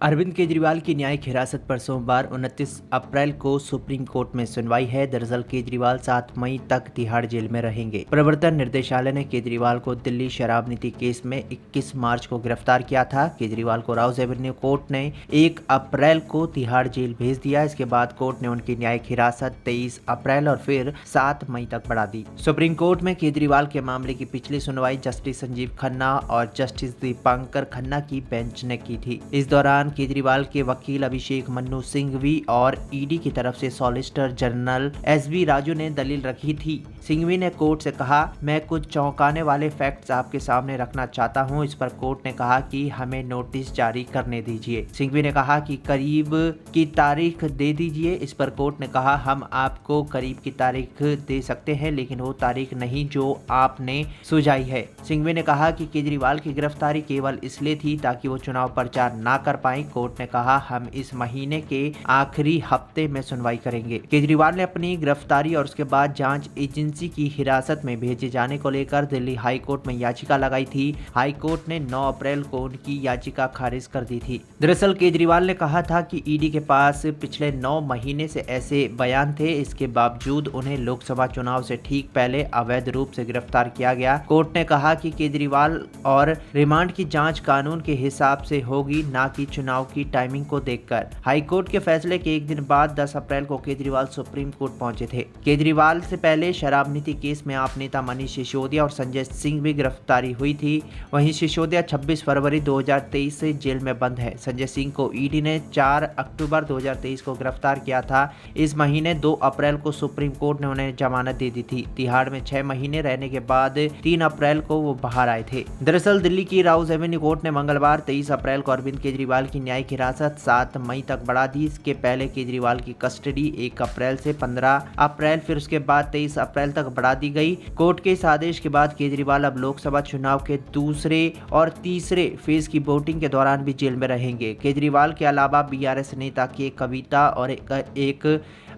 अरविंद केजरीवाल की न्यायिक हिरासत पर सोमवार 29 अप्रैल को सुप्रीम कोर्ट में सुनवाई है। दरअसल केजरीवाल 7 मई तक तिहाड़ जेल में रहेंगे। प्रवर्तन निर्देशालय ने केजरीवाल को दिल्ली शराब नीति केस में 21 मार्च को गिरफ्तार किया था। केजरीवाल को राउज एवेन्यू कोर्ट ने 1 अप्रैल को तिहाड़ जेल भेज दिया। इसके बाद कोर्ट ने उनकी न्यायिक हिरासत 23 अप्रैल और फिर 7 मई तक बढ़ा दी। सुप्रीम कोर्ट में केजरीवाल के मामले की पिछली सुनवाई जस्टिस संजीव खन्ना और जस्टिस दीपांकर खन्ना की बेंच ने की थी। इस दौरान केजरीवाल के वकील अभिषेक मन्नू सिंघवी और ईडी की तरफ से सॉलिसिटर जनरल एसबी राजू ने दलील रखी थी। सिंघवी ने कोर्ट से कहा, मैं कुछ चौंकाने वाले फैक्ट्स आपके सामने रखना चाहता हूं। इस पर कोर्ट ने कहा कि हमें नोटिस जारी करने दीजिए। सिंघवी ने कहा कि करीब की तारीख दे दीजिए। इस पर कोर्ट ने कहा, हम आपको करीब की तारीख दे सकते हैं, लेकिन वो तारीख नहीं जो आपने सुझाई है। सिंघवी ने कहा कि केजरीवाल की गिरफ्तारी केवल इसलिए थी ताकि वो चुनाव प्रचार ना कर पाए। कोर्ट ने कहा, हम इस महीने के आखिरी हफ्ते में सुनवाई करेंगे। केजरीवाल ने अपनी गिरफ्तारी और उसके बाद जांच एजेंसी की हिरासत में भेजे जाने को लेकर दिल्ली हाई कोर्ट में याचिका लगाई थी। हाई कोर्ट ने 9 अप्रैल को उनकी याचिका खारिज कर दी थी। दरअसल केजरीवाल ने कहा था कि ईडी के पास पिछले 9 महीने से ऐसे बयान थे, इसके बावजूद उन्हें लोकसभा चुनाव से ठीक पहले अवैध रूप से गिरफ्तार किया गया। कोर्ट ने कहा कि केजरीवाल और रिमांड की जांच कानून के हिसाब से होगी, ना कि चुनाव की टाइमिंग को देखकर। हाई कोर्ट के फैसले के एक दिन बाद 10 अप्रैल को केजरीवाल सुप्रीम कोर्ट पहुंचे थे। केजरीवाल से पहले शराब नीति केस में आप नेता मनीष सिसोदिया और संजय सिंह भी गिरफ्तारी हुई थी। वहीं सिसोदिया 26 फरवरी 2023 से जेल में बंद है। संजय सिंह को ईडी ने 4 अक्टूबर 2023 को गिरफ्तार किया था। इस महीने 2 अप्रैल को सुप्रीम कोर्ट ने उन्हें जमानत दे दी थी। तिहाड़ में 6 महीने रहने के बाद 3 अप्रैल को वो बाहर आए थे। दरअसल दिल्ली की राउज एवेन्यू कोर्ट ने मंगलवार 23 अप्रैल को अरविंद केजरीवाल की न्यायिक हिरासत 7 मई तक बढ़ा दी। इसके पहले केजरीवाल की कस्टडी 1 अप्रैल से 15 अप्रैल फिर उसके बाद 23 अप्रैल तक बढ़ा दी गई। कोर्ट के इस आदेश के बाद केजरीवाल अब लोकसभा चुनाव के दूसरे और तीसरे फेज की वोटिंग के दौरान भी जेल में रहेंगे। केजरीवाल के अलावा बीआरएस नेता के कविता और एक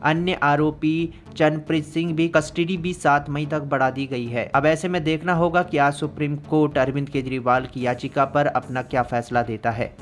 अन्य आरोपी चरणप्रीत सिंह भी कस्टडी भी 7 मई तक बढ़ा दी गई है। अब ऐसे में देखना होगा कि आज सुप्रीम कोर्ट अरविंद केजरीवाल की याचिका पर अपना क्या फैसला देता है।